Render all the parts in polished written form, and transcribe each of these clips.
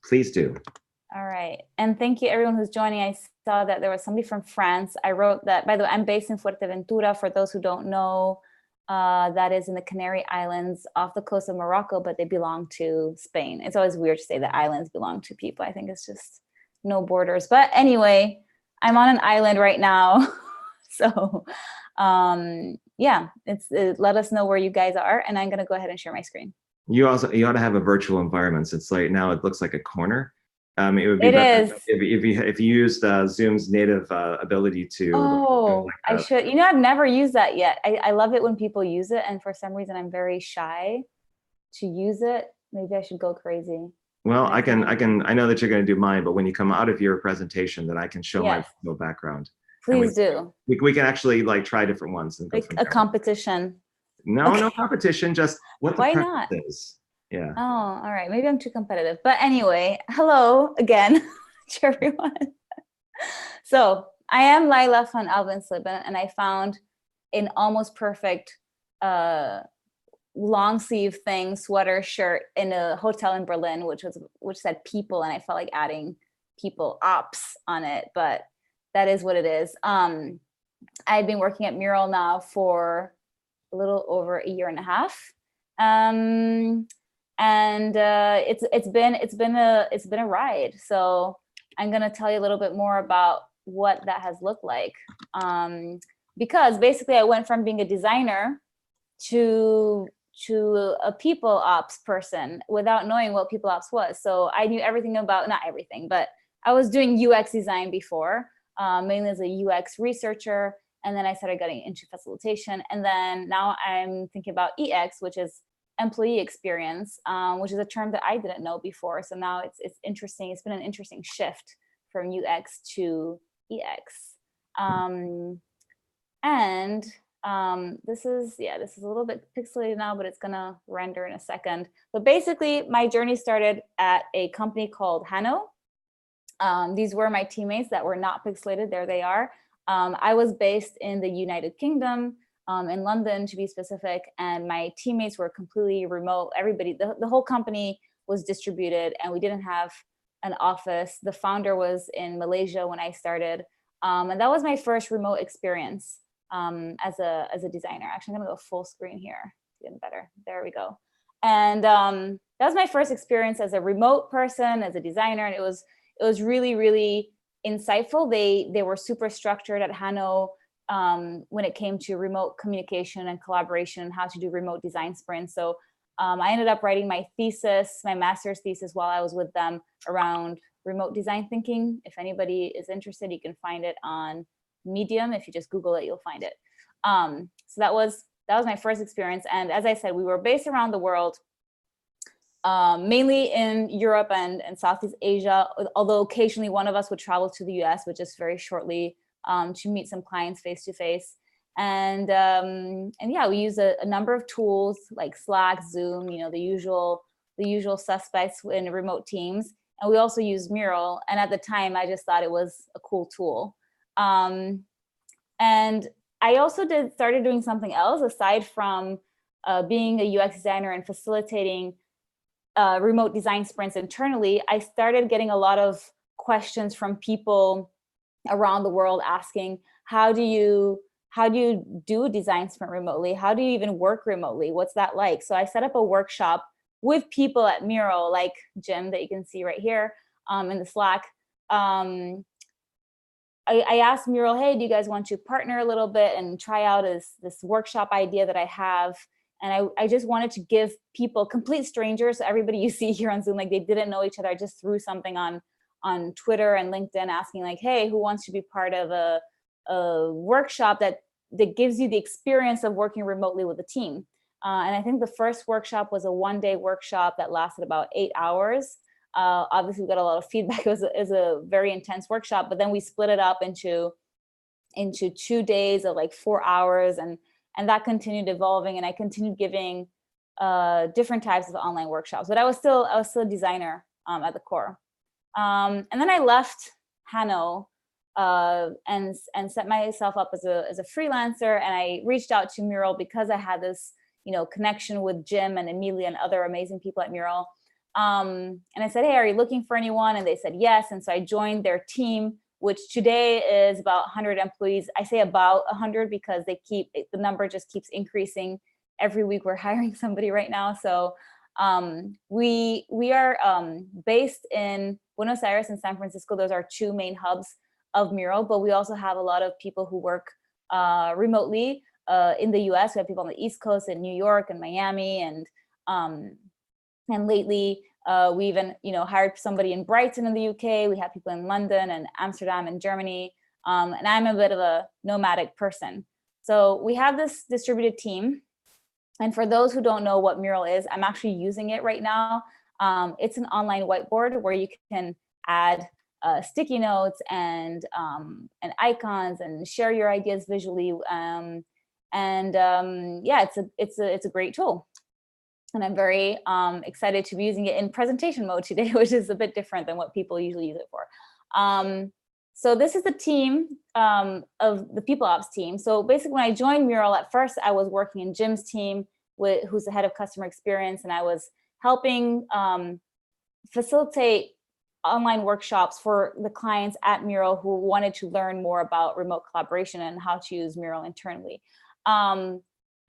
Please do. All right. And thank you everyone who's joining. I saw that there was somebody from France. I wrote that, by the way, I'm based in Fuerteventura. For those who don't know, that is in the Canary Islands off the coast of Morocco, but they belong to Spain. It's always weird to say that islands belong to people. I think it's just no borders. But anyway, I'm on an island right now. So yeah, let us know where you guys are. And I'm going to go ahead and share my screen. You ought to have a virtual environment. It's like now it looks like a corner. It would be better if you used Zoom's native ability to. Oh, I should. You know, I've never used that yet. I love it when people use it, and for some reason, I'm very shy to use it. Maybe I should go crazy. Well, I know that you're going to do mine, but when you come out of your presentation, then I can show my background. Please do. We can actually like try different ones and go like a competition. No, no competition. Just what the preference is. Yeah. Oh, all right. Maybe I'm too competitive. But anyway, hello again to everyone. So I am Laïla von Alvensleben, and I found an almost perfect long sleeve thing, sweater, shirt in a hotel in Berlin, which said people, and I felt like adding people ops on it, but that is what it is. I've been working at Mural now for a little over a year and a half. And it's been a ride. So I'm gonna tell you a little bit more about what that has looked like. Because basically I went from being a designer to a people ops person without knowing what people ops was. So I knew everything about, not everything, but I was doing UX design before, mainly as a UX researcher. And then I started getting into facilitation. And then now I'm thinking about EX, which is employee experience, which is a term that I didn't know before. So now it's interesting. It's been an interesting shift from UX to EX. This is a little bit pixelated now, but it's gonna render in a second. But basically my journey started at a company called Hano. These were my teammates that were not pixelated. There they are. I was based in the United Kingdom, in London to be specific, and my teammates were completely remote. Everybody, the whole company was distributed, and we didn't have an office. The founder was in Malaysia when I started, and that was my first remote experience as a designer. Actually, I'm gonna go full screen here, even better. There we go. And that was my first experience as a remote person, as a designer, and it was really, really insightful. They were super structured at Hano when it came to remote communication and collaboration and how to do remote design sprints. So I ended up writing my master's thesis while I was with them around remote design thinking. If anybody is interested, you can find it on Medium. If you just Google it, you'll find it. So that was my first experience. And as I said, we were based around the world, mainly in Europe and Southeast Asia, although occasionally one of us would travel to the US, but just very shortly to meet some clients face to face. And yeah, we use a number of tools like Slack, Zoom, the usual suspects in remote teams. And we also use Mural. And at the time, I just thought it was a cool tool. And I also started doing something else aside from being a UX designer and facilitating remote design sprints internally. I started getting a lot of questions from people around the world asking, how do you do a design sprint remotely? How do you even work remotely? What's that like? So I set up a workshop with people at Mural, like Jim that you can see right here in the Slack. I asked Mural, hey, do you guys want to partner a little bit and try out this workshop idea that I have? And I just wanted to give people, complete strangers, so everybody you see here on Zoom, like they didn't know each other. I just threw something on Twitter and LinkedIn asking like, hey, who wants to be part of a workshop that gives you the experience of working remotely with a team? And I think the first workshop was a one-day workshop that lasted about 8 hours. Obviously, we got a lot of feedback. It was a very intense workshop, but then we split it up into 2 days of like 4 hours, and that continued evolving, and I continued giving different types of online workshops. But I was still a designer at the core. And then I left Hano and set myself up as a freelancer, and I reached out to Mural because I had this connection with Jim and Emilia and other amazing people at Mural. And I said, hey, are you looking for anyone? And they said yes. And so I joined their team, which today is about 100 employees. I say about 100 because the number just keeps increasing. Every week we're hiring somebody right now. So we are based in Buenos Aires and San Francisco. Those are two main hubs of Mural, but we also have a lot of people who work remotely in the US. We have people on the East Coast in New York and Miami, and lately we even hired somebody in Brighton in the UK. We have people in London and Amsterdam and Germany. And I'm a bit of a nomadic person. So we have this distributed team. And for those who don't know what Mural is, I'm actually using it right now. It's an online whiteboard where you can add sticky notes and icons and share your ideas visually. Yeah, it's a great tool. And I'm very excited to be using it in presentation mode today, which is a bit different than what people usually use it for. So this is the team of the people ops team. So basically when I joined Mural, at first I was working in Jim's team, who's the head of customer experience, and I was helping facilitate online workshops for the clients at Mural who wanted to learn more about remote collaboration and how to use Mural internally.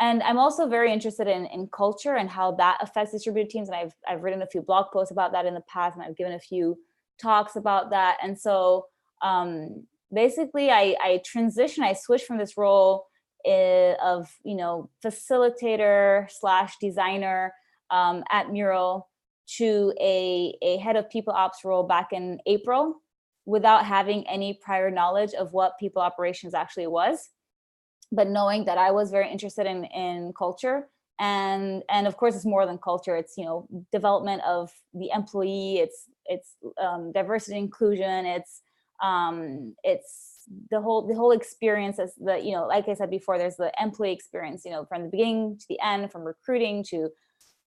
And I'm also very interested in culture and how that affects distributed teams. And I've written a few blog posts about that in the past, and I've given a few talks about that. And so basically I switched from this role of facilitator / designer at Mural to a head of people ops role back in April, without having any prior knowledge of what people operations actually was, but knowing that I was very interested in culture. And of course it's more than culture. It's development of the employee, it's diversity and inclusion, it's the whole experience. As like I said before, there's the employee experience, from the beginning to the end, from recruiting to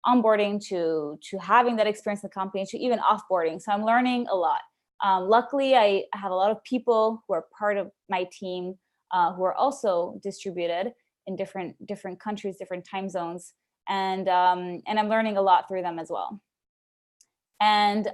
onboarding to having that experience in the company, to even offboarding. So I'm learning a lot. Luckily, I have a lot of people who are part of my team who are also distributed in different countries, different time zones, and I'm learning a lot through them as well. And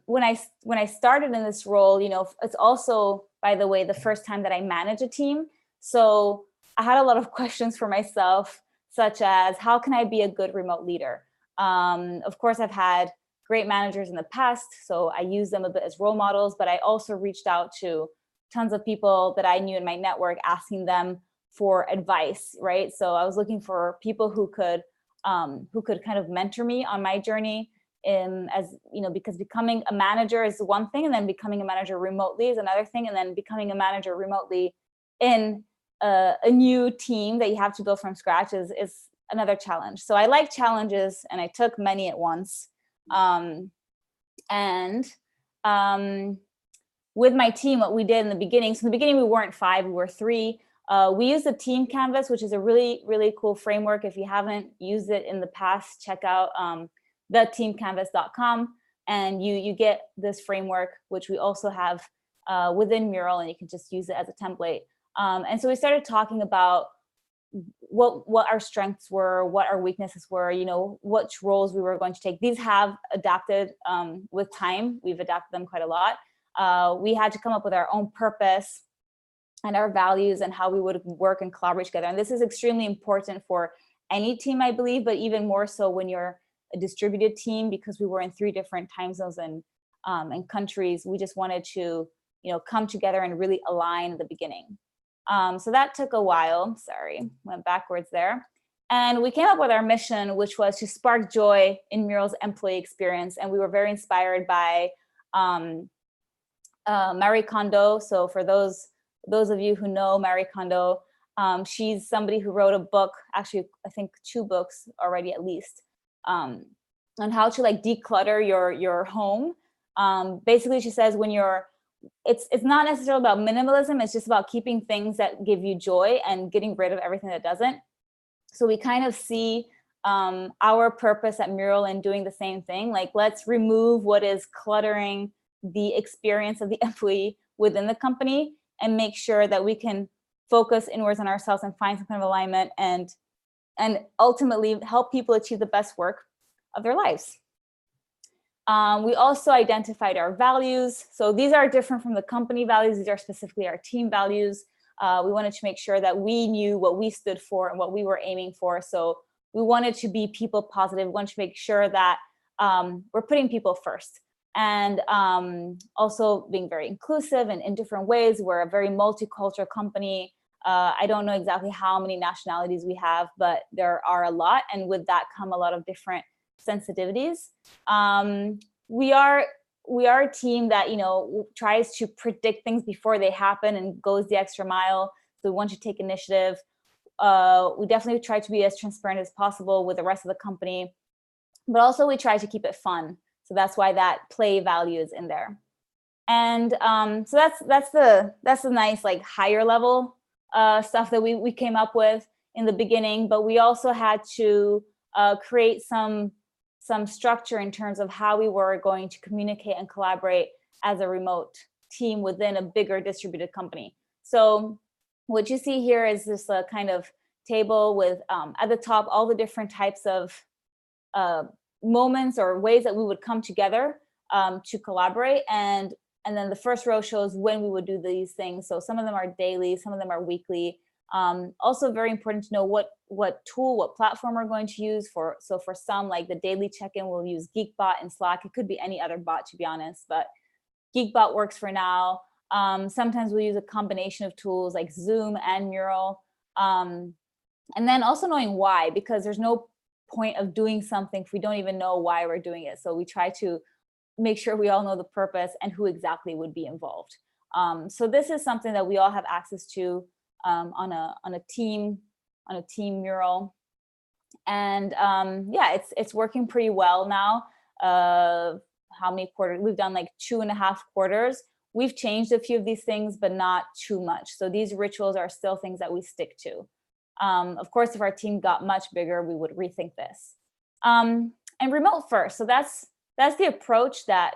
when I started in this role, it's also, by the way, the first time that I manage a team. So I had a lot of questions for myself, such as, how can I be a good remote leader? Of course, I've had great managers in the past, so I use them a bit as role models, but I also reached out to tons of people that I knew in my network, asking them for advice, right? So I was looking for people who could kind of mentor me on my journey, because becoming a manager is one thing, and then becoming a manager remotely is another thing, and then becoming a manager remotely in a new team that you have to build from scratch is another challenge. So I like challenges, and I took many at once. With my team, what we did in the beginning, so in the beginning we weren't 5, we were 3. We used the Team Canvas, which is a really, really cool framework. If you haven't used it in the past, check out theteamcanvas.com, and you get this framework, which we also have within Mural, and you can just use it as a template. And so we started talking about what our strengths were, what our weaknesses were, which roles we were going to take. These have adapted with time. We've adapted them quite a lot. We had to come up with our own purpose and our values and how we would work and collaborate together. And this is extremely important for any team, I believe, but even more so when you're a distributed team, because we were in 3 different time zones and countries. We just wanted to, come together and really align at the beginning. So that took a while. Sorry, went backwards there. And we came up with our mission, which was to spark joy in Mural's employee experience. And we were very inspired by Marie Kondo. So for those of you who know Marie Kondo, she's somebody who wrote a book, actually, I think 2 books already at least, on how to declutter your home. Basically, she says it's not necessarily about minimalism. It's just about keeping things that give you joy and getting rid of everything that doesn't. So we kind of see our purpose at Mural in doing the same thing. Let's remove what is cluttering the experience of the employee within the company and make sure that we can focus inwards on ourselves and find some kind of alignment and ultimately help people achieve the best work of their lives. We also identified our values. So these are different from the company values. These are specifically our team values. We wanted to make sure that we knew what we stood for and what we were aiming for. So we wanted to be people positive. We wanted to make sure that we're putting people first. And also being very inclusive and in different ways. We're a very multicultural company. I don't know exactly how many nationalities we have, but there are a lot. And with that come a lot of different sensitivities. We are a team that, you know, tries to predict things before they happen and goes the extra mile. So we want to take initiative. We definitely try to be as transparent as possible with the rest of the company, but also we try to keep it fun. So that's why that play value is in there. And so that's the nice, like, higher level stuff that we came up with in the beginning. But we also had to create some structure in terms of how we were going to communicate and collaborate as a remote team within a bigger distributed company. So what you see here is this kind of table with at the top all the different types of moments or ways that we would come together to collaborate, and then the first row shows when we would do these things. So some of them are daily, some of them are weekly. Also very important to know what tool, what platform we're going to use for. So for some, like the daily check-in, we'll use Geekbot and Slack. It could be any other bot, to be honest, but Geekbot works for now. Sometimes we'll use a combination of tools like Zoom and Mural. And then also knowing why, because there's no point of doing something if we don't even know why we're doing it. So we try to make sure we all know the purpose and who exactly would be involved. So this is something that we all have access to on a team Mural, and yeah, it's working pretty well now. How many quarters? We've done like 2.5 quarters. We've changed a few of these things, but not too much. So these rituals are still things that we stick to. Of course, if our team got much bigger, we would rethink this. And remote first. So that's the approach that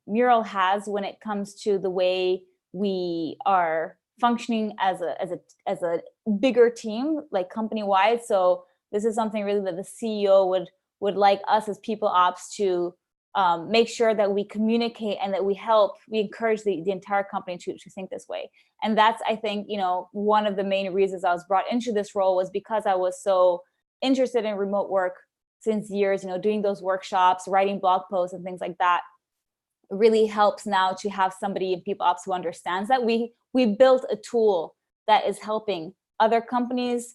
Mural has when it comes to the way we are functioning as a bigger team, like company wide. So this is something really that the CEO would like us as people ops to make sure that we communicate and that we encourage the entire company to think this way. And that's, I think, you know, one of the main reasons I was brought into this role was because I was so interested in remote work since years, you know, doing those workshops, writing blog posts and things like that. It really helps now to have somebody in people ops who understands that we built a tool that is helping other companies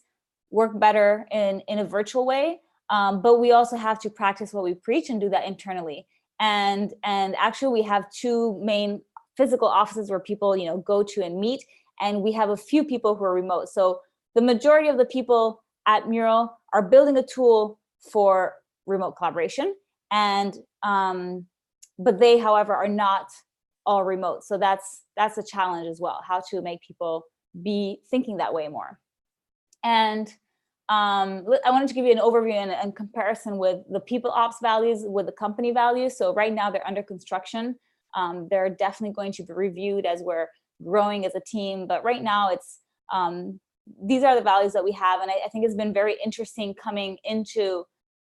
work better in a virtual way. But we also have to practice what we preach and do that internally. And actually we have 2 main physical offices where people, you know, go to and meet. And we have a few people who are remote. So the majority of the people at Mural are building a tool for remote collaboration. And but they, however, are not all remote. So that's a challenge as well, how to make people be thinking that way more. And I wanted to give you an overview and comparison with the people ops values with the company values. So right now they're under construction. They're definitely going to be reviewed as we're growing as a team. But right now it's these are the values that we have. And I think it's been very interesting coming into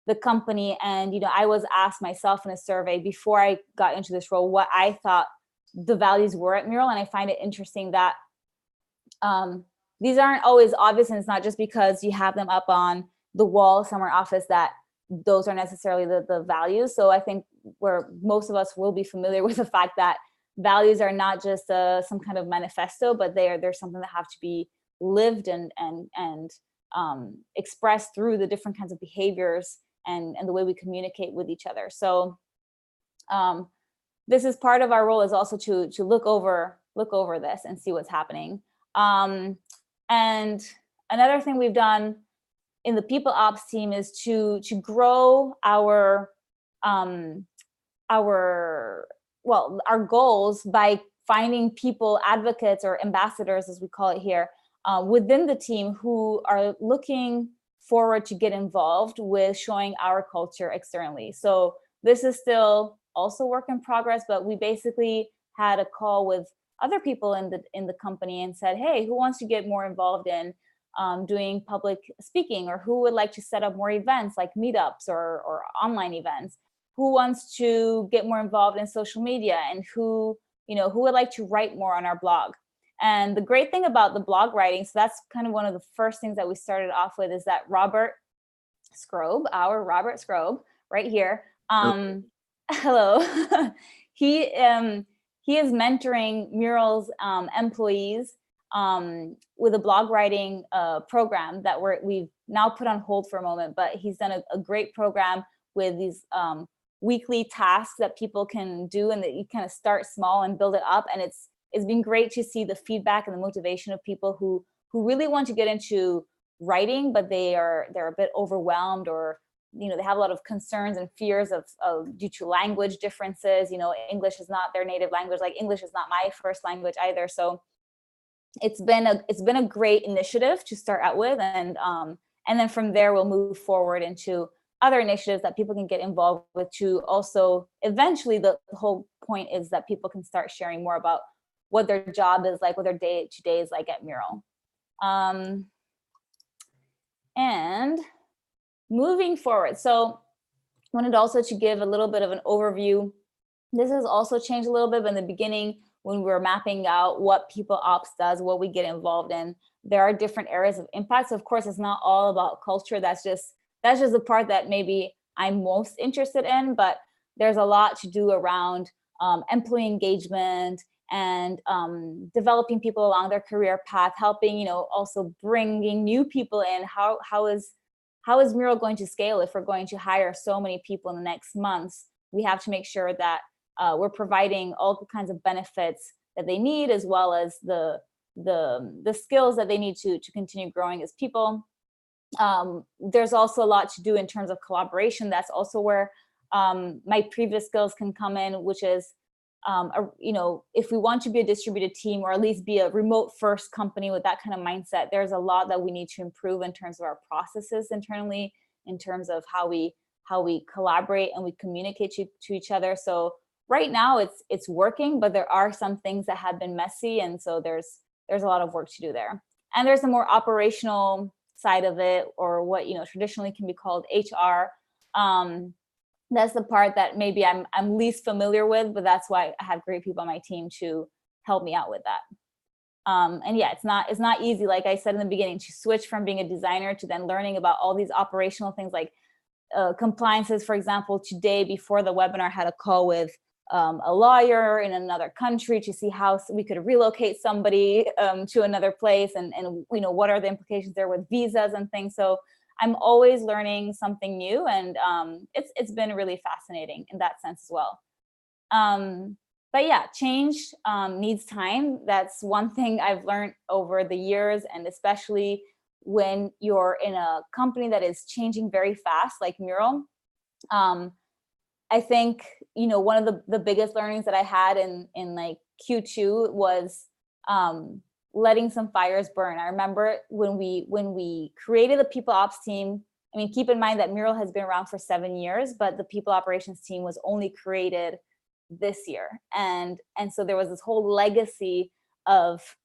the company. And, you know, I was asked myself in a survey before I got into this role what I thought the values were at Mural. And I find it interesting that these aren't always obvious, and it's not just because you have them up on the wall somewhere office that those are necessarily the values. So I think where most of us will be familiar with the fact that values are not just some kind of manifesto, but they're something that have to be lived and expressed through the different kinds of behaviors and the way we communicate with each other. So this is part of our role, is also to look over this and see what's happening. And another thing we've done in the people ops team is to grow our goals by finding people, advocates or ambassadors, as we call it here, within the team who are looking forward to get involved with showing our culture externally. So this is still also work in progress, but we basically had a call with other people in the company and said, hey, who wants to get more involved in doing public speaking, or who would like to set up more events like meetups or online events? who wants to get more involved in social media, and who would like to write more on our blog. And the great thing about the blog writing, so that's kind of one of the first things that we started off with, is that Robert Skrobe, right here. Hello. He is mentoring Mural's employees with a blog writing program that we've now put on hold for a moment, but he's done a great program with these weekly tasks that people can do, and that you kind of start small and build it up. And it's been great to see the feedback and the motivation of people who really want to get into writing, but they're a bit overwhelmed, or they have a lot of concerns and fears of due to language differences. English is not their native language, like English is not my first language either. So it's been a great initiative to start out with, and then from there we'll move forward into other initiatives that people can get involved with, to also eventually, the whole point is that people can start sharing more about what their job is like, what their day-to-day is like at Mural. And moving forward, so I wanted also to give a little bit of an overview. This has also changed a little bit, but in the beginning, when we were mapping out what People Ops does, what we get involved in, there are different areas of impact. So of course, it's not all about culture. That's just the part that maybe I'm most interested in, but there's a lot to do around employee engagement and developing people along their career path, helping, also bringing new people in. How is Mural going to scale if we're going to hire so many people in the next months? We have to make sure that we're providing all the kinds of benefits that they need, as well as the skills that they need to continue growing as people. There's also a lot to do in terms of collaboration. That's also where my previous skills can come in, which is, if we want to be a distributed team, or at least be a remote first company with that kind of mindset, there's a lot that we need to improve in terms of our processes internally, in terms of how we collaborate and we communicate to each other. So right now it's working, but there are some things that have been messy, and so there's a lot of work to do there. And there's a more operational side of it, or what traditionally can be called HR. That's the part that maybe I'm least familiar with, but that's why I have great people on my team to help me out with that. And yeah, it's not easy, like I said in the beginning, to switch from being a designer to then learning about all these operational things, like compliances. For example, today before the webinar, I had a call with a lawyer in another country to see how we could relocate somebody to another place, and what are the implications there with visas and things. So I'm always learning something new, and it's been really fascinating in that sense as well. But yeah, change needs time. That's one thing I've learned over the years, and especially when you're in a company that is changing very fast, like Mural. I think, one of the biggest learnings that I had in like Q2 was letting some fires burn. I remember when we created the People Ops team. I mean, keep in mind that Mural has been around for 7 years, but the People Operations team was only created this year. And so there was this whole legacy of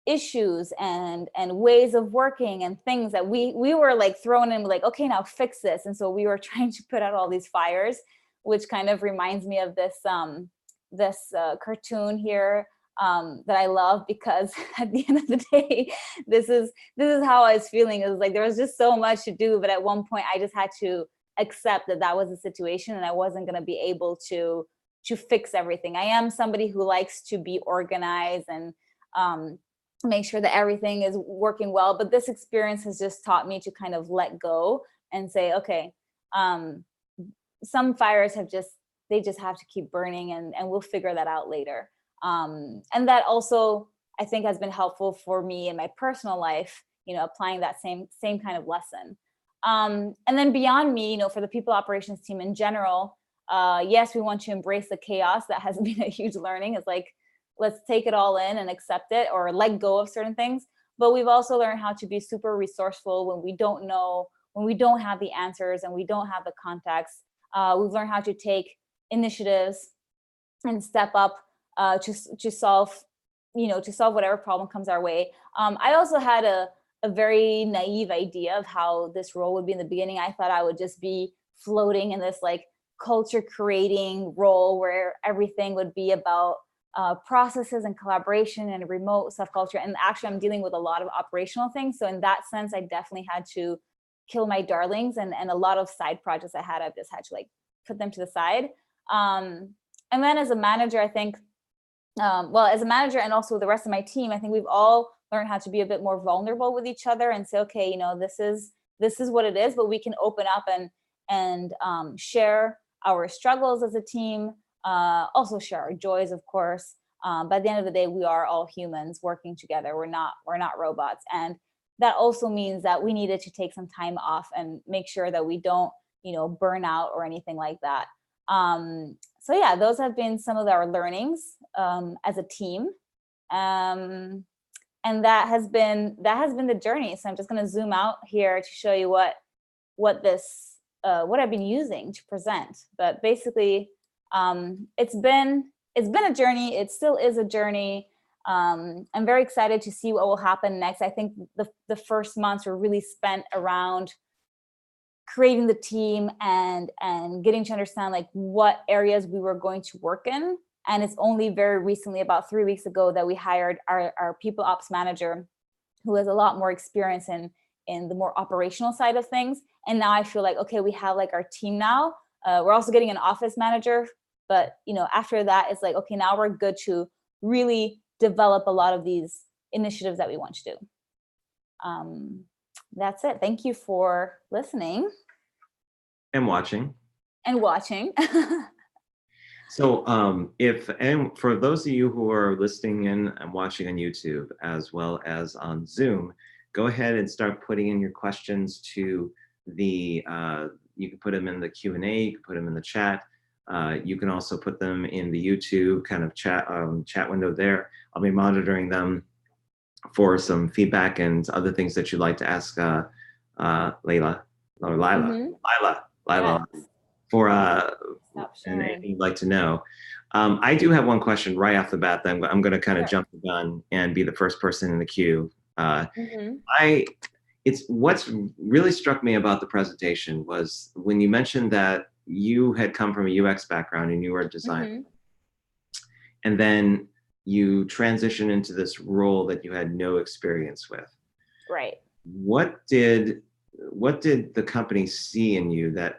issues and ways of working and things that we were like thrown in, like, okay, now fix this. And so we were trying to put out all these fires, which kind of reminds me of this cartoon here that I love, because at the end of the day, this is how I was feeling. It was like there was just so much to do, but at one point I just had to accept that was the situation, and I wasn't going to be able to fix everything. I am somebody who likes to be organized and make sure that everything is working well, but this experience has just taught me to kind of let go and say, okay, some fires have just have to keep burning, and we'll figure that out later. And that also, I think, has been helpful for me in my personal life, applying that same kind of lesson. And then beyond me, for the People Operations team in general, yes, we want to embrace the chaos. That has been a huge learning. It's like, let's take it all in and accept it, or let go of certain things. But we've also learned how to be super resourceful when we don't know, when we don't have the answers and we don't have the context. We've learned how to take initiatives and step up to solve whatever problem comes our way. I also had a very naive idea of how this role would be in the beginning. I thought I would just be floating in this like culture creating role where everything would be about processes and collaboration and remote subculture. And actually, I'm dealing with a lot of operational things. So in that sense, I definitely had to kill my darlings, and a lot of side projects I had, I've just had to like put them to the side. And then as a manager, I think, well, as a manager and also the rest of my team, I think we've all learned how to be a bit more vulnerable with each other and say, okay, you know, this is what it is, but we can open up and share our struggles as a team, also share our joys, of course. But at the end of the day, we are all humans working together. We're not robots. And that also means that we needed to take some time off and make sure that we don't, you know, burn out or anything like that. So yeah, those have been some of our learnings as a team. And that has been the journey. So I'm just going to zoom out here to show you what I've been using to present. But basically, it's been a journey. It still is a journey. I'm very excited to see what will happen next. I think the first months were really spent around creating the team and getting to understand like what areas we were going to work in. And it's only very recently, about 3 weeks ago, that we hired our people ops manager, who has a lot more experience in the more operational side of things. And now I feel like, okay, we have like our team now. We're also getting an office manager, but you know, after that, it's like, okay, now we're good to really develop a lot of these initiatives that we want to do. That's it. Thank you for listening. And watching. And watching. So and for those of you who are listening in and watching on YouTube as well as on Zoom, go ahead and start putting in your questions to the, you can put them in the Q&A, you can put them in the chat. You can also put them in the YouTube kind of chat window there. I'll be monitoring them for some feedback and other things that you'd like to ask Laïla Yes. for and anything you'd like to know. I do have one question right off the bat that I'm going to kind of jump the gun and be the first person in the queue. It's what's really struck me about the presentation was when you mentioned that you had come from a UX background and you were a designer, and then you transitioned into this role that you had no experience with. Right. What did the company see in you that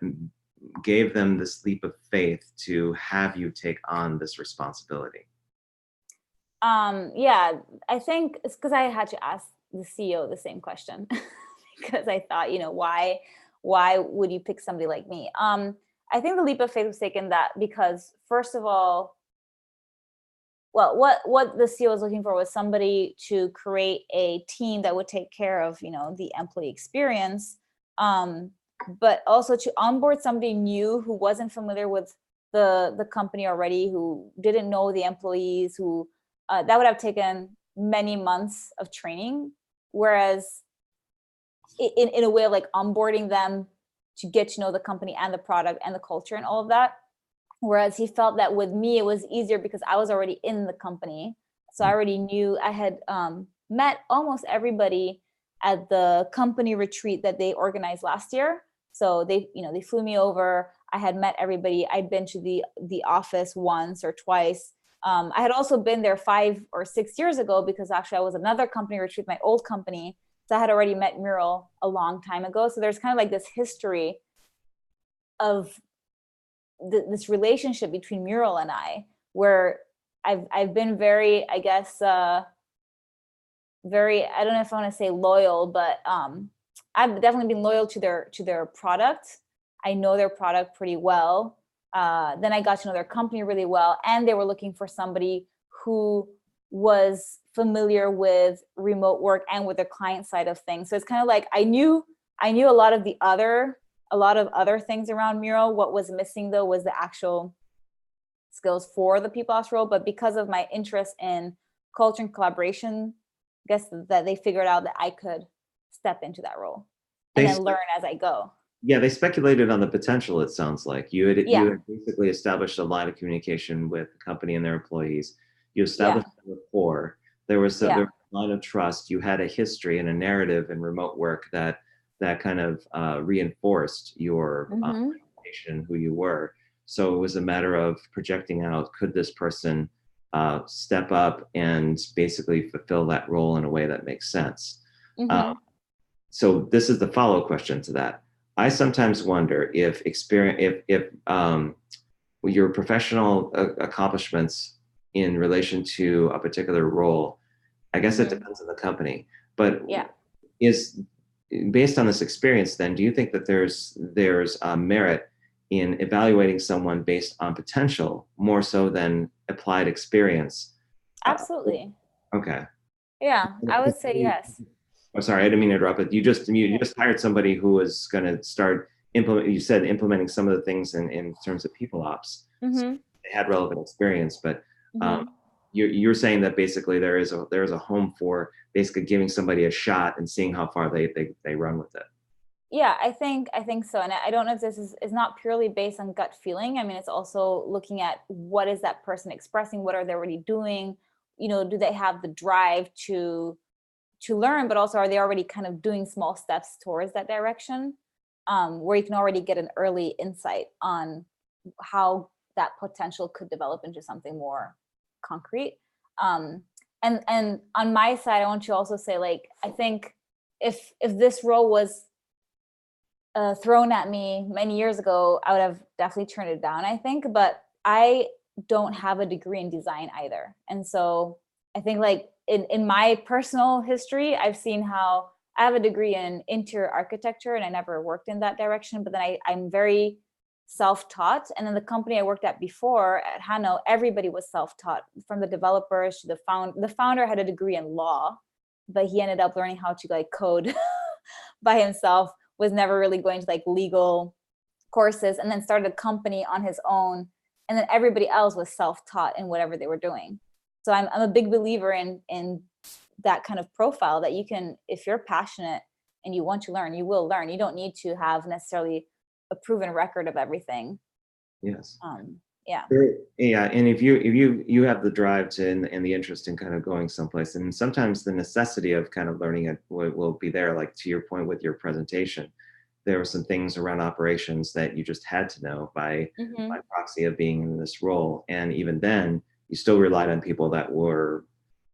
gave them this leap of faith to have you take on this responsibility? Yeah, I think it's because I had to ask the CEO the same question because I thought, you know, why would you pick somebody like me? I think the leap of faith was taken that because, first of all, well, what the CEO was looking for was somebody to create a team that would take care of, you know, the employee experience, but also to onboard somebody new who wasn't familiar with the company already, who didn't know the employees, who that would have taken many months of training, whereas in a way of like onboarding them to get to know the company and the product and the culture and all of that. Whereas he felt that with me, it was easier because I was already in the company. So I already knew, I had met almost everybody at the company retreat that they organized last year. So they flew me over. I had met everybody. I'd been to the office once or twice. I had also been there 5 or 6 years ago because actually I was another company retreat, my old company. So I had already met Mural a long time ago. So there's kind of like this history of this relationship between Mural and I, where I've been very, I guess, very, I don't know if I want to say loyal, but I've definitely been loyal to their product. I know their product pretty well. Then I got to know their company really well, and they were looking for somebody who was familiar with remote work and with the client side of things. So it's kind of like I knew a lot of other things around Mural. What was missing though was the actual skills for the people ops role. But because of my interest in culture and collaboration, I guess that they figured out that I could step into that role and then learn as I go. Yeah, they speculated on the potential, it sounds like. You had basically established a line of communication with the company and their employees. You established a rapport. There was a line of trust. You had a history and a narrative in remote work that kind of reinforced your reputation, who you were. So it was a matter of projecting out, could this person step up and basically fulfill that role in a way that makes sense? Mm-hmm. So this is the follow question to that. I sometimes wonder if your professional accomplishments in relation to a particular role, I guess it Mm-hmm. depends on the company, but Yeah. is based on this experience, then do you think that there's merit in evaluating someone based on potential more so than applied experience? Absolutely. Okay. Yeah, I would say yes. Oh, sorry, I didn't mean to interrupt, but you just hired somebody who was going to start implementing some of the things in terms of people ops. So Mm-hmm. they had relevant experience, but Mm-hmm. um, you're saying that basically there is a home for basically giving somebody a shot and seeing how far they run with it. Yeah, I think so. And I don't know if this is not purely based on gut feeling. I mean, it's also looking at what is that person expressing, what are they already doing? Do they have the drive to learn, but also are they already kind of doing small steps towards that direction, where you can already get an early insight on how that potential could develop into something more concrete. um, and on my side, I want to also say, like, I think if this role was thrown at me many years ago, I would have definitely turned it down, I think. But I don't have a degree in design either. And so I think, like, in my personal history, I've seen how I have a degree in interior architecture and I never worked in that direction. But then I'm very self-taught. And then the company I worked at before at Hano, everybody was self-taught, from the developers to the founder had a degree in law, but he ended up learning how to, like, code by himself, was never really going to, like, legal courses, and then started a company on his own. And then everybody else was self-taught in whatever they were doing. So I'm a big believer in that kind of profile, that you can, if you're passionate and you want to learn, you will learn. You don't need to have necessarily a proven record of everything. Yes. Yeah. Yeah, and if you have the drive to and the interest in kind of going someplace, and sometimes the necessity of kind of learning it will be there. Like to your point with your presentation, there were some things around operations that you just had to know by Mm-hmm. proxy of being in this role, and even then, you still relied on people that were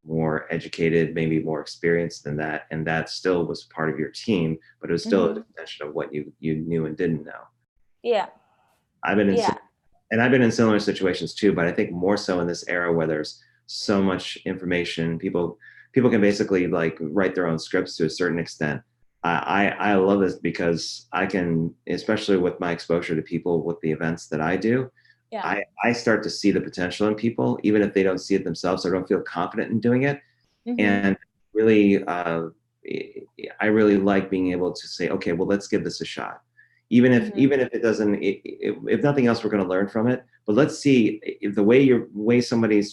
more educated, maybe more experienced than that, and that still was part of your team, but it was still Mm-hmm. a extension of what you knew and didn't know. Yeah. I've been in Yeah. and I've been in similar situations too, but I think more so in this era where there's so much information, people can basically like write their own scripts to a certain extent. I love this because I can, especially with my exposure to people with the events that I do, Yeah. I start to see the potential in people, even if they don't see it themselves or don't feel confident in doing it. Mm-hmm. And really, I really like being able to say, okay, well, let's give this a shot. Mm-hmm. Even if it doesn't, if nothing else, we're going to learn from it. But let's see if the way somebody's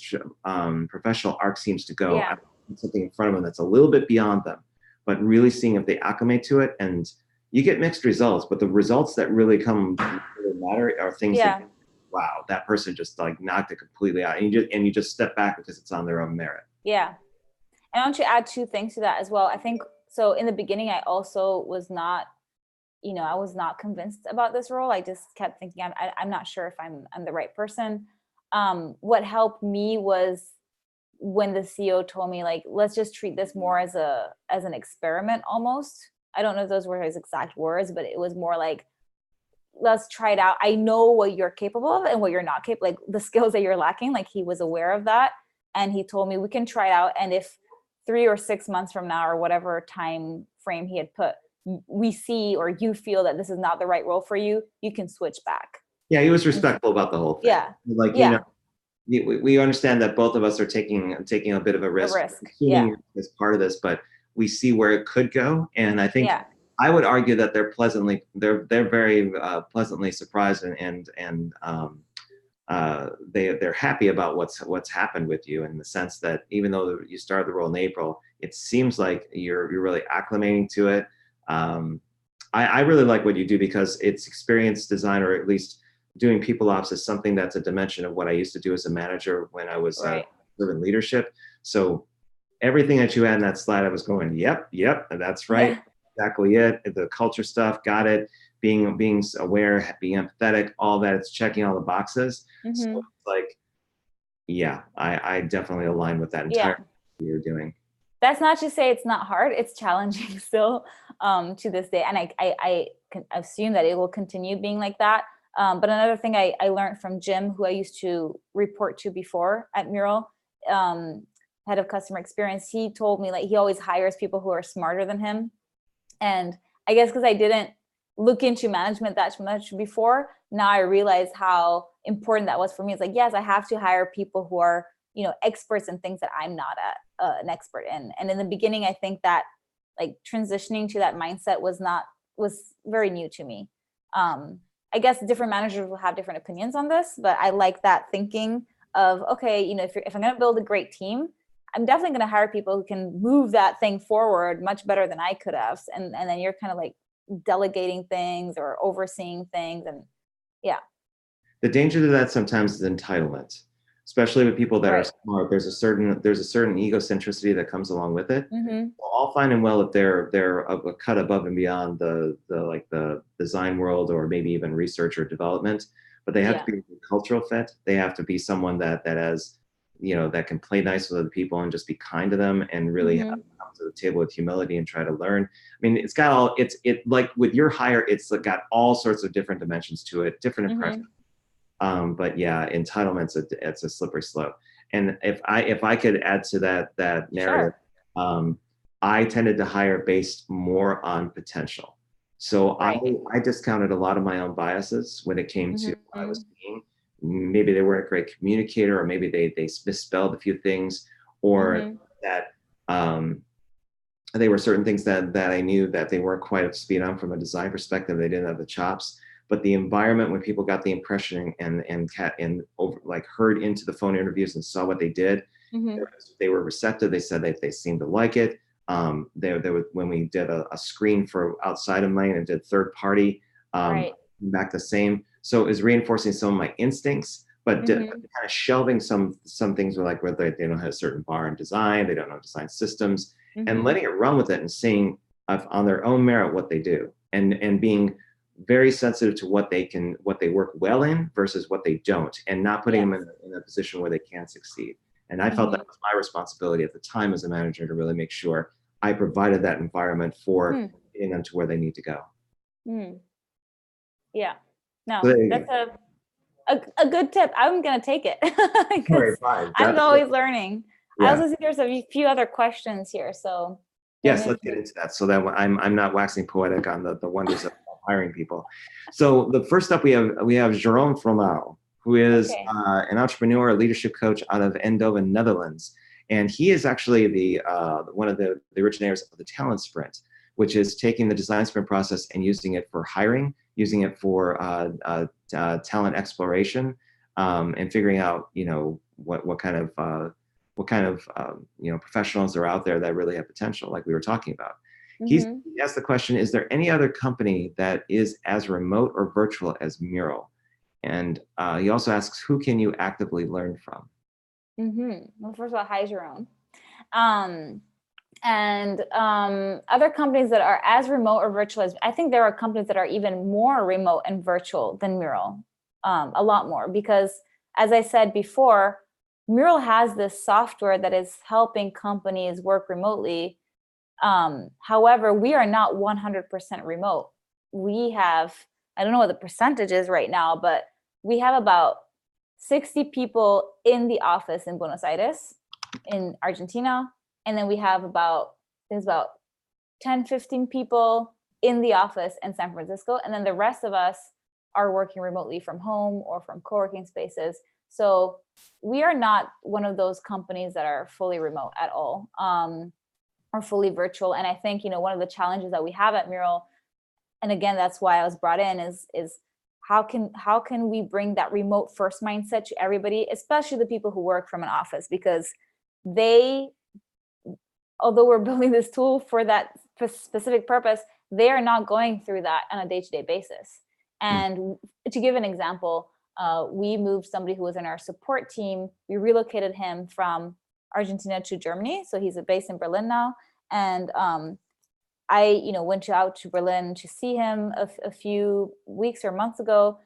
professional arc seems to go, I Yeah. put something in front of them that's a little bit beyond them, but really seeing if they acclimate to it. And you get mixed results, but the results that really really matter are things that, Yeah. wow, that person just like knocked it completely out, and you just step back because it's on their own merit. Yeah. And I want to add two things to that as well. I think so. In the beginning, I also was not, I was not convinced about this role. I just kept thinking, I'm not sure if I'm the right person. What helped me was when the CEO told me, like, let's just treat this more as an experiment almost. I don't know if those were his exact words, but it was more like, let's try it out. I know what you're capable of and what you're not capable, like the skills that you're lacking. Like, he was aware of that. And he told me we can try it out. And if 3 or 6 months from now, or whatever time frame he had put, we see, or you feel that this is not the right role for you, you can switch back. Yeah, he was respectful about the whole thing. Yeah. Like, Yeah. we understand that both of us are taking a bit of a A risk, risk. assuming Yeah. as part of this, but we see where it could go, and I think Yeah. I would argue that they're very pleasantly surprised they're happy about what's happened with you, in the sense that even though you started the role in April, it seems like you're really acclimating to it. I really like what you do because it's experience design, or at least doing people ops, is something that's a dimension of what I used to do as a manager when I was Right. serving leadership. So everything that you had in that slide, I was going, yep, and that's right, Yeah. exactly it. The culture stuff, got it. being aware, being empathetic, all that. It's checking all the boxes. So Mhm. it's like, yeah, I definitely align with that Yeah. entire thing you're doing. That's not to say it's not hard. It's challenging still to this day. And I can assume that it will continue being like that. But another thing I learned from Jim, who I used to report to before at Mural, um, head of customer experience, he told me like he always hires people who are smarter than him. And I guess because I didn't look into management that much before, now I realize how important that was for me. It's like, yes, I have to hire people who are, experts in things that I'm not an expert in. And in the beginning, I think that like transitioning to that mindset was very new to me. I guess different managers will have different opinions on this, but I like that thinking of, okay, if I'm going to build a great team, I'm definitely going to hire people who can move that thing forward much better than I could have. And then you're kind of like delegating things or overseeing things. And yeah. The danger to that sometimes is entitlement, especially with people that are Right. smart. There's a certain egocentricity that comes along with it. Mm-hmm. All fine and well if they're a cut above and beyond the design world or maybe even research or development, but they have Yeah. to be a cultural fit. They have to be someone that has, that can play nice with other people and just be kind to them and really have Mm-hmm. to come to the table with humility and try to learn. I mean, it like with your hire, it's got all sorts of different dimensions to it, different Mm-hmm. impressions. But yeah, entitlement's it's a slippery slope. And if I could add to that narrative, Sure. um, I tended to hire based more on potential. So I Right. I discounted a lot of my own biases when it came to what I Mm-hmm. was seeing. Maybe they weren't a great communicator, or maybe they misspelled a few things, or Mm-hmm. that they were certain things that I knew that they weren't quite up to speed on from a design perspective. They didn't have the chops. But the environment, when people got the impression and over, like heard into the phone interviews and saw what they did, Mm-hmm. they were receptive. They said they seemed to like it. There was, when we did a screen for outside of mine and did third party, Right. back the same. So it was reinforcing some of my instincts, but kind Mm-hmm. of shelving some things were like whether they don't have a certain bar in design, they don't know design systems, and Mm-hmm. letting it run with it and seeing on their own merit what they do, and being very sensitive to what they work well in versus what they don't, and not putting Yes. them in a position where they can't succeed. And I felt Mm-hmm. that was my responsibility at the time as a manager to really make sure I provided that environment for Hmm. getting them to where they need to go. Hmm. Yeah. So No, there you that's go. a good tip. I'm gonna take it All right, because fine. I'm always learning. I Yeah. also see there's a few other questions here, so let Yes, me. let's get into that so that I'm not waxing poetic on the wonders of hiring people. So the first up we have Jerome Fromal, who is Okay. an entrepreneur, a leadership coach out of Eindhoven, Netherlands, and he is actually the one of the originators of the talent sprint, which is taking the design sprint process and using it for hiring, using it for talent exploration, and figuring out what kind of professionals are out there that really have potential, like we were talking about. He Mm-hmm. asked the question, is there any other company that is as remote or virtual as Mural? And he also asks, who can you actively learn from? Mm-hmm. Well, first of all, hi, Jerome. Um, and other companies that are as remote or virtual as I think there are companies that are even more remote and virtual than Mural, a lot more, because as I said before, Mural has this software that is helping companies work remotely. However, we are not 100% remote. We have, I don't know what the percentage is right now, but we have about 60 people in the office in Buenos Aires, in Argentina. And then we have there's about 10, 15 people in the office in San Francisco. And then the rest of us are working remotely from home or from co-working spaces. So we are not one of those companies that are fully remote at all. Or fully virtual. And I think, one of the challenges that we have at Mural, and again, that's why I was brought in, is how can we bring that remote first mindset to everybody, especially the people who work from an office, because they, although we're building this tool for that specific purpose, they are not going through that on a day-to-day basis. And to give an example, we moved somebody who was in our support team. We relocated him from Argentina to Germany. So he's based in Berlin now. And I, went out to Berlin to see him a few weeks or months ago.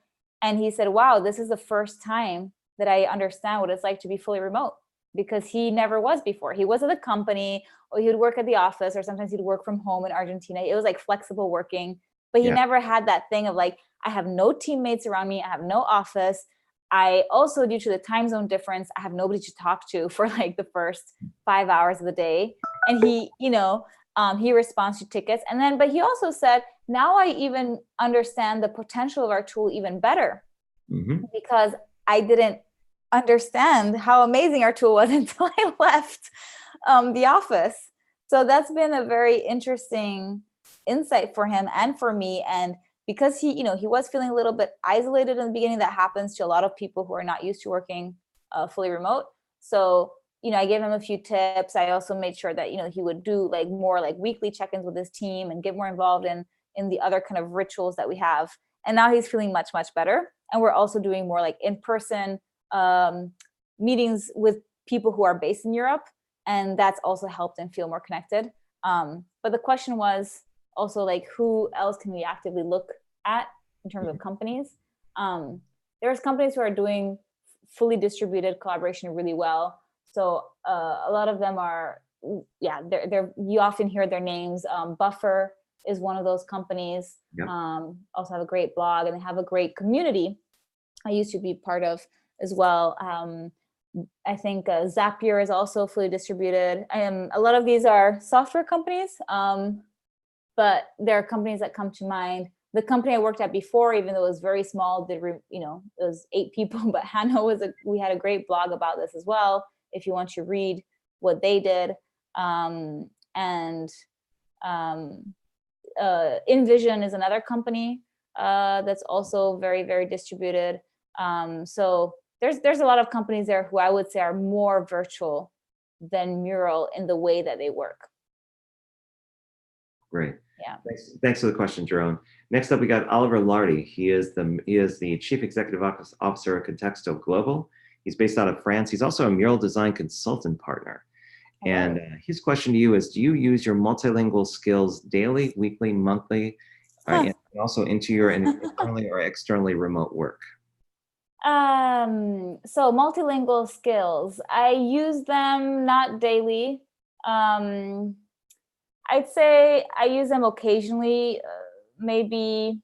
And he said, wow, this is the first time that I understand what it's like to be fully remote, because he never was before. He was at the company, or he would work at the office, or sometimes he'd work from home in Argentina. It was like flexible working, but he never had that thing of like, I have no teammates around me. I have no office. I also, due to the time zone difference, I have nobody to talk to for like the first 5 hours of the day. And he, he responds to tickets. And then, but he also said, now I even understand the potential of our tool even better, because I didn't understand how amazing our tool was until I left the office. So that's been a very interesting insight for him and for me. And because he was feeling a little bit isolated in the beginning, that happens to a lot of people who are not used to working fully remote. So, I gave him a few tips. I also made sure that, he would do like more like weekly check-ins with his team and get more involved in the other kind of rituals that we have. And now he's feeling much, much better. And we're also doing more like in-person meetings with people who are based in Europe. And that's also helped him feel more connected. But the question was also like, who else can we actively look at in terms of companies? There's companies who are doing fully distributed collaboration really well. So a lot of them are, they're you often hear their names. Buffer is one of those companies. Also have a great blog, and they have a great community I used to be part of as well. I think Zapier is also fully distributed. A lot of these are software companies, but there are companies that come to mind. The company I worked at before, even though it was very small, it was 8 people, but Hanno we had a great blog about this as well, if you want to read what they did. InVision is another company that's also very, very distributed. So there's a lot of companies there who I would say are more virtual than Mural in the way that they work. Great. Yeah. Thanks for the question, Jerome. Next up, we got Oliver Lardy. He is the Chief Executive Officer of Contexto Global. He's based out of France. He's also a Mural design consultant partner. Hello. And his question to you is, do you use your multilingual skills daily, weekly, monthly, and also into your internally or externally remote work? So multilingual skills, I use them not daily. I'd say I use them occasionally, maybe a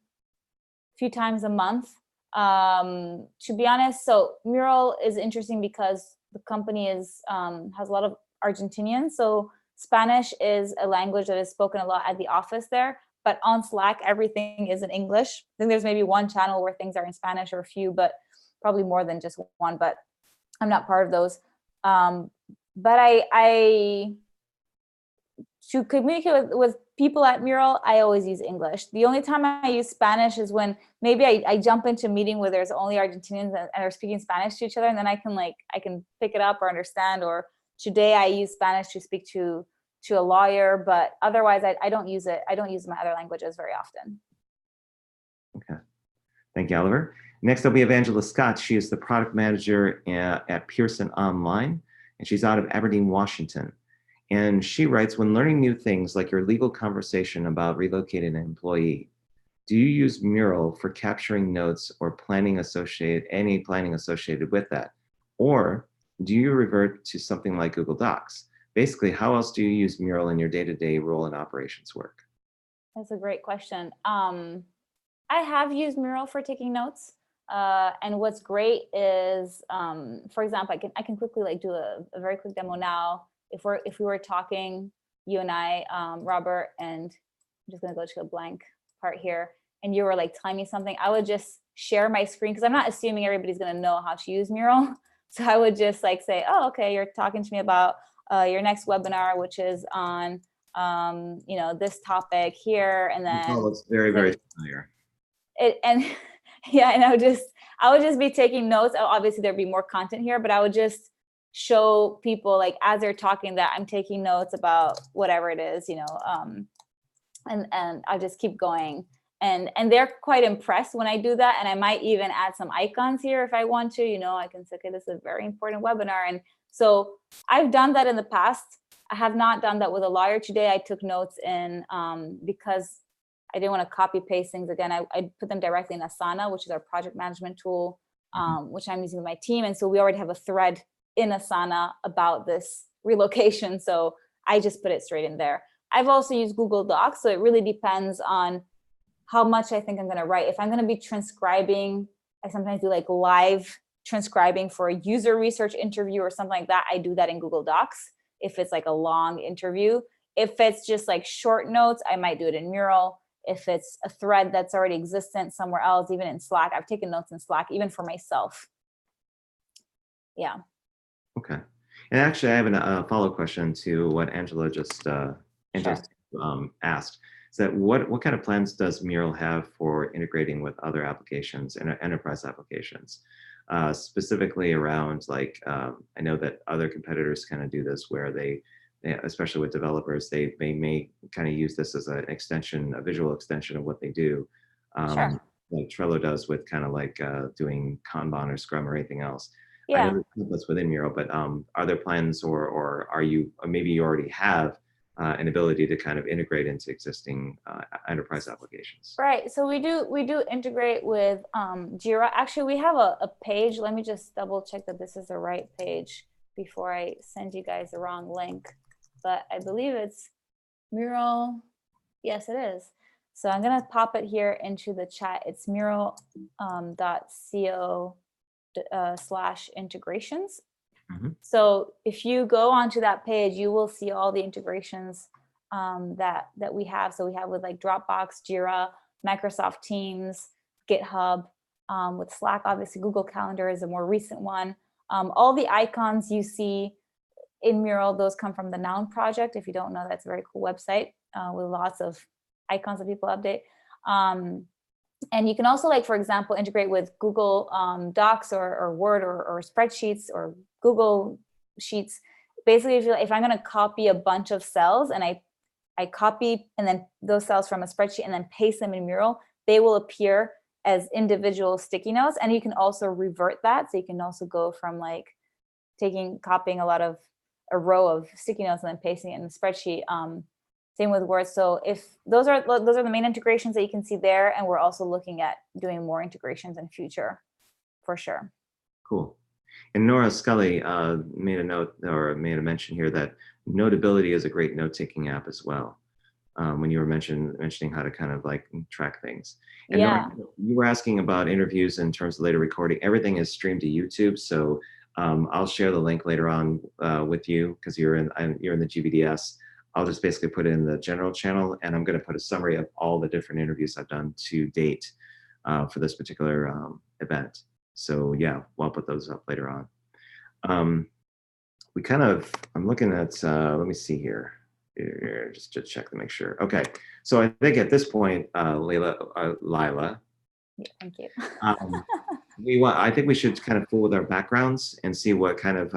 few times a month. To be honest, so Mural is interesting because the company has a lot of Argentinians. So Spanish is a language that is spoken a lot at the office there, but on Slack, everything is in English. I think there's maybe one channel where things are in Spanish, or a few, but probably more than just one, but I'm not part of those. But I to communicate with people at Mural, I always use English. The only time I use Spanish is when maybe I jump into a meeting where there's only Argentinians and are speaking Spanish to each other, and then I can pick it up or understand. Or today I use Spanish to speak to a lawyer, but otherwise I don't use it. I don't use my other languages very often. Okay, thank you, Oliver. Next up, we have Angela Scott. She is the product manager at Pearson Online, and she's out of Aberdeen, Washington. And she writes, when learning new things like your legal conversation about relocating an employee, do you use Mural for capturing notes or any planning associated with that? Or do you revert to something like Google Docs? Basically, how else do you use Mural in your day-to-day role and operations work? That's a great question. I have used Mural for taking notes. And what's great is, for example, I can quickly do a very quick demo now. If we were talking, you and I, Robert, and I'm just gonna go to a blank part here, and you were telling me something, I would just share my screen, because I'm not assuming everybody's gonna know how to use Mural. So I would just say, oh, okay, you're talking to me about your next webinar, which is on this topic here, and then it looks very, very familiar. Yeah, and I would just be taking notes. Obviously, there'd be more content here, but I would just show people as they're talking that I'm taking notes about whatever it is, and I just keep going. And they're quite impressed when I do that. And I might even add some icons here if I want to, I can say, okay, this is a very important webinar. And so I've done that in the past. I have not done that with a lawyer. Today I took notes in, because I didn't want to copy paste things again. I put them directly in Asana, which is our project management tool, which I'm using with my team. And so we already have a thread in Asana about this relocation. So I just put it straight in there. I've also used Google Docs. So it really depends on how much I think I'm going to write. If I'm going to be transcribing, I sometimes do like live transcribing for a user research interview or something like that. I do that in Google Docs. If it's like a long interview, if it's just like short notes, I might do it in Mural. If it's a thread that's already existent somewhere else, even in Slack, I've taken notes in Slack, even for myself. Yeah. Okay. And actually, I have a follow-up question to what Angela just asked. Is that what kind of plans does Mural have for integrating with other applications and enterprise applications? Specifically around like, I know that other competitors kind of do this where they especially with developers, they may kind of use this as an extension, a visual extension of what they do. Sure. Like Trello does with kind of like doing Kanban or Scrum or anything else. I Yeah. know that's within Mural, but are there plans or are you, or maybe you already have an ability to kind of integrate into existing enterprise applications? Right. So we do integrate with Jira. Actually, we have a page. Let me just double check that this is the right page before I send you guys the wrong link. But I believe it's Mural. Yes, it is. So I'm going to pop it here into the chat. It's mural.co /integrations. So if you go onto that page, you will see all the integrations that we have. So we have with like Dropbox, Jira, Microsoft Teams, GitHub, with Slack, obviously Google Calendar is a more recent one. All the icons you see in Mural, those come from the Noun project. If you don't know, that's a very cool website with lots of icons that people update. And you can also, like, for example, integrate with Google Docs or Word or spreadsheets or Google Sheets. Basically, if I'm going to copy a bunch of cells and I copy and then those cells from a spreadsheet and then paste them in Mural, they will appear as individual sticky notes. And you can also revert that. So you can also go from like copying a row of sticky notes and then pasting it in the spreadsheet. Same with Word. So if those are the main integrations that you can see there, and we're also looking at doing more integrations in future, for sure. Cool. And Nora Scully made a note or made a mention here that Notability is a great note-taking app as well. When you were mentioning how to kind of like track things. And Yeah. Nora, you were asking about interviews in terms of later recording. Everything is streamed to YouTube, so I'll share the link later on with you because you're in the GVDS. I'll just basically put it in the general channel, and I'm going to put a summary of all the different interviews I've done to date for this particular event. So yeah, I'll put those up later on. I'm looking at, let me see here, just to check to make sure. Okay, so I think at this point, Laïla. Yeah, thank you. I think we should kind of fool with our backgrounds and see what kind of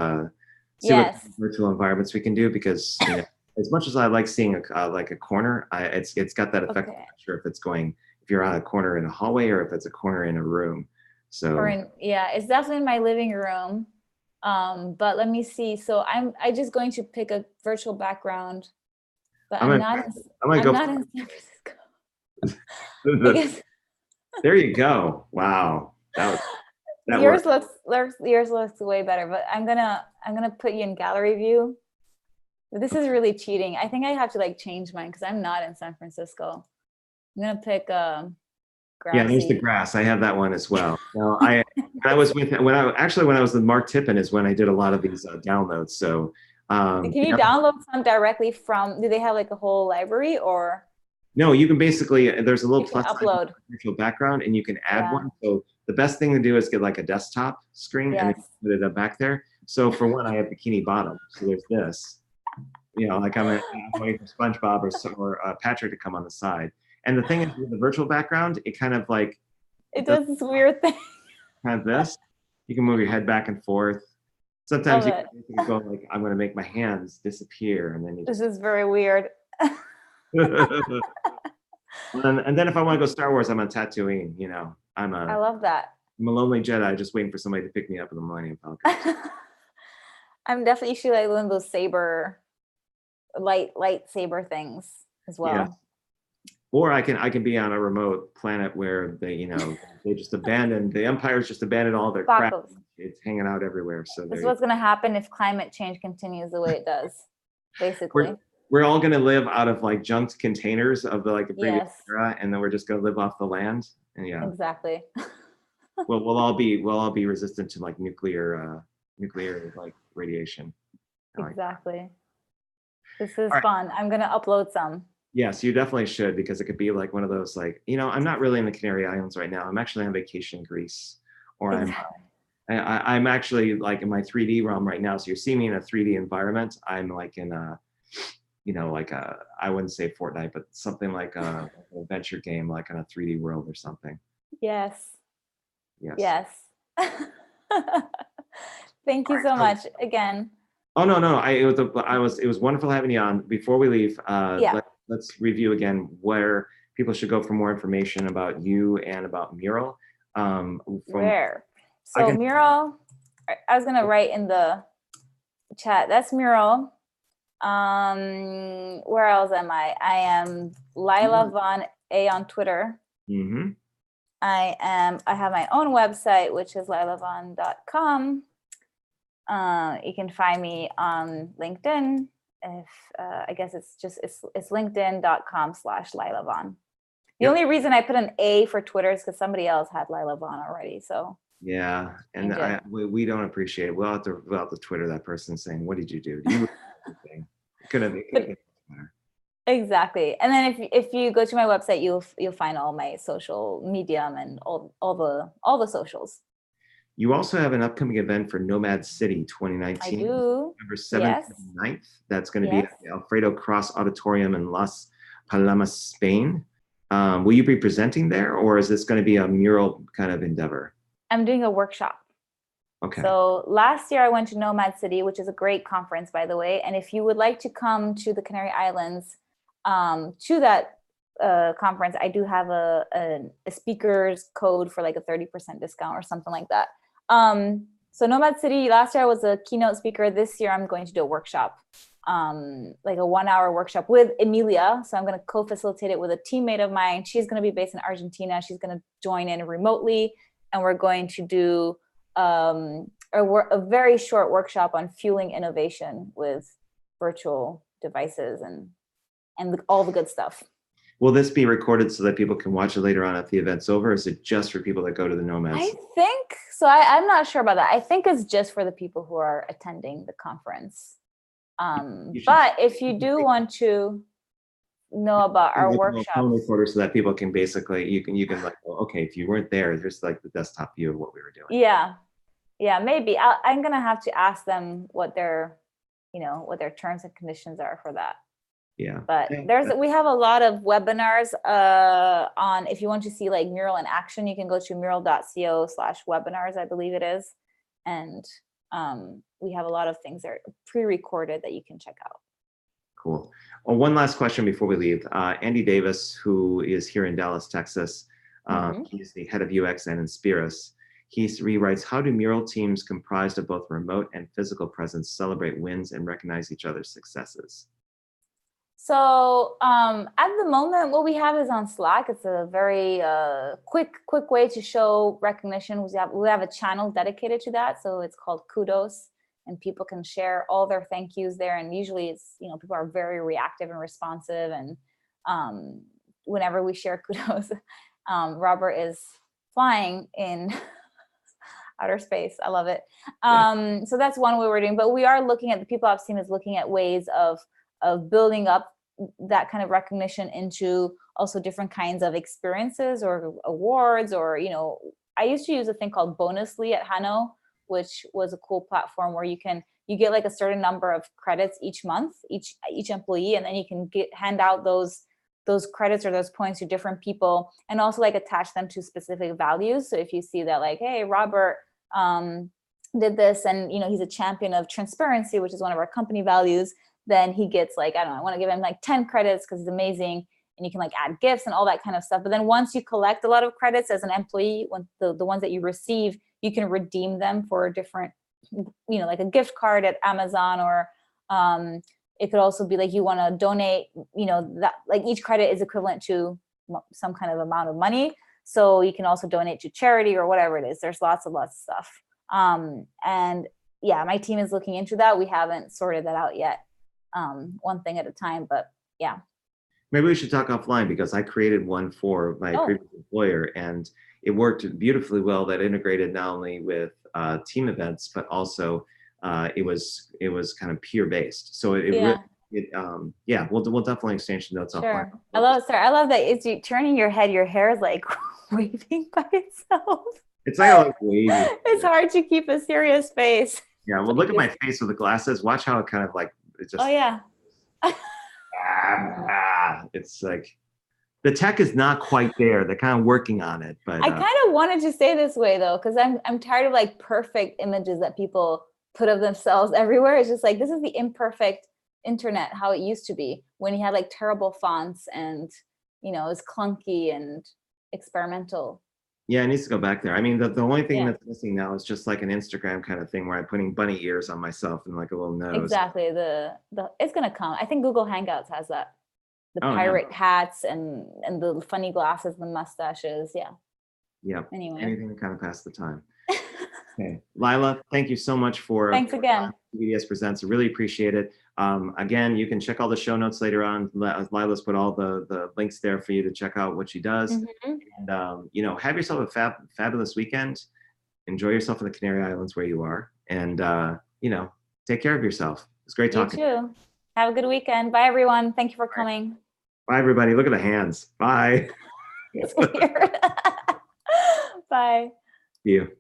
Yes. what virtual environments we can do, because as much as I like seeing like a corner, it's got that effect. Okay. I'm not sure if you're on a corner in a hallway or if it's a corner in a room. So yeah, it's definitely in my living room. But let me see. So I just going to pick a virtual background, but I'm not in San Francisco. There you go. Wow. Yours looks way better, but I'm gonna put you in gallery view. This is really cheating. I think I have to like change mine because I'm not in San Francisco. I'm gonna pick grassy. Yeah, there's the grass. I have that one as well. No, when I was with Mark Tippin is when I did a lot of these downloads. So can you download some directly from? Do they have like a whole library or? No, you can basically, there's a little plus upload virtual background, and you can add one. So the best thing to do is get like a desktop screen and then put it back there. So for one, I have Bikini Bottom. So there's this. Like I'm waiting for SpongeBob or Patrick to come on the side. And the thing is, with the virtual background, it kind of like it does this weird thing. Kind of this. You can move your head back and forth. Sometimes you can go like, I'm going to make my hands disappear, and then this is very weird. And then if I want to go Star Wars, I'm on Tatooine. I love that. I'm a lonely Jedi, just waiting for somebody to pick me up in the Millennium Falcon. I'm definitely like one of those saber lightsaber things as well. Yeah. Or I can be on a remote planet where they, they just abandoned, the empires just abandoned all their crap. Tacos. It's hanging out everywhere. So This is what's going to happen if climate change continues the way it does, basically. We're all going to live out of like junked containers of the previous era, and then we're just going to live off the land. And yeah, exactly. Well, we'll all be resistant to like nuclear like radiation. Exactly. This is fun. I'm going to upload some. Yes, you definitely should, because it could be like one of those like, I'm not really in the Canary Islands right now. I'm actually on vacation in Greece, or I'm actually like in my 3D realm right now. So you're seeing me in a 3D environment. I'm like in a, like I wouldn't say Fortnite, but something like an adventure game, like in a 3D world or something. Yes. Thank you so much again. Oh no, it was wonderful having you on. Before we leave, let's review again where people should go for more information about you and about Mural. Where? So Mural, I was gonna write in the chat. That's Mural. Where else am I? I am Laïla von A on Twitter. Mm-hmm. I have my own website, which is lailavon.com. You can find me on LinkedIn. If I guess it's linkedin.com/LailaVon. The only reason I put an A for Twitter is because somebody else had Laïla von already. So yeah, and we don't appreciate it. We'll have to Twitter that person saying, "What did you do? You could have better." Exactly. And then if you go to my website, you'll find all my social medium and all the socials. You also have an upcoming event for Nomad City 2019. I do. November 7th and 9th. That's going to be at the Alfredo Cross Auditorium in Las Palmas, Spain. Will you be presenting there, or is this going to be a mural kind of endeavor? I'm doing a workshop. Okay. So last year I went to Nomad City, which is a great conference, by the way. And if you would like to come to the Canary Islands to that conference, I do have a speaker's code for like a 30% discount or something like that. So Nomad City, last year I was a keynote speaker. This year I'm going to do a workshop, like a 1-hour workshop with Emilia. So I'm going to co-facilitate it with a teammate of mine. She's going to be based in Argentina. She's going to join in remotely. And we're going to do a very short workshop on fueling innovation with virtual devices and all the good stuff. Will this be recorded so that people can watch it later on if the event's over? Or is it just for people that go to the Nomads? I think so. I'm not sure about that. I think it's just for the people who are attending the conference. But if you do want to know about our workshop, phone recorder, so that people can basically you can like, well, okay, if you weren't there, there's like the desktop view of what we were doing. Yeah, maybe I'm gonna have to ask them what their terms and conditions are for that. Yeah, but we have a lot of webinars on, if you want to see like Mural in action, you can go to mural.co/webinars, I believe it is. And we have a lot of things that are pre-recorded that you can check out. Cool. Well, one last question before we leave. Andy Davis, who is here in Dallas, Texas, he's the head of UX and Inspiris. He rewrites, how do Mural teams comprised of both remote and physical presence celebrate wins and recognize each other's successes? So at the moment, what we have is on Slack. It's a very quick way to show recognition. We have a channel dedicated to that. So it's called Kudos, and people can share all their thank yous there. And usually it's, people are very reactive and responsive. And whenever we share Kudos, Robert is flying in outer space. I love it. So that's one way we're doing, but we are looking at, the People Ops team is looking at ways of building up that kind of recognition into also different kinds of experiences or awards, or, I used to use a thing called Bonusly at Hanno, which was a cool platform where you get like a certain number of credits each month, each employee, and then you can hand out those credits or those points to different people, and also like attach them to specific values. So if you see that like, hey, Robert did this, and he's a champion of transparency, which is one of our company values, then he gets like, I don't know, I want to give him like 10 credits because he's amazing. And you can like add gifts and all that kind of stuff. But then once you collect a lot of credits as an employee, when the ones that you receive, you can redeem them for different, like a gift card at Amazon, or It could also be like you want to donate, that like each credit is equivalent to some kind of amount of money. So you can also donate to charity or whatever it is. There's lots of stuff. And yeah, my team is looking into that. We haven't sorted that out yet. One thing at a time, but yeah. Maybe we should talk offline, because I created one for my previous employer, and it worked beautifully well. That integrated not only with team events, but also it was kind of peer based. So we'll definitely exchange notes offline. I love that it's you turning your head, your hair is like waving by itself. It's like waving. It's hard to keep a serious face. Yeah, well, look at my face with the glasses. Watch how it kind of like, it just. Oh yeah. It's like the tech is not quite there. They're kind of working on it, but I kind of wanted to say this way though, because I'm tired of like perfect images that people put of themselves everywhere. It's just like, this is the imperfect internet, how it used to be when you had like terrible fonts and it's clunky and experimental. Yeah, it needs to go back there. I mean, the only thing that's missing now is just like an Instagram kind of thing where I'm putting bunny ears on myself and like a little nose. Exactly. The it's gonna come. I think Google Hangouts has that. The pirate hats and the funny glasses, the mustaches. Yeah. Yeah. Anyway. Anything to kind of pass the time. Okay. Laïla, thank you so much for Thanks again. GVDS Presents. I really appreciate it. Again, you can check all the show notes later on. Laila's put all the links there for you to check out what she does. And have yourself a fabulous weekend. Enjoy yourself in the Canary Islands where you are, and take care of yourself. It's great talking. You too. Have a good weekend. Bye everyone. Thank you for coming. Bye everybody. Look at the hands. Bye. It's weird. Bye. See you.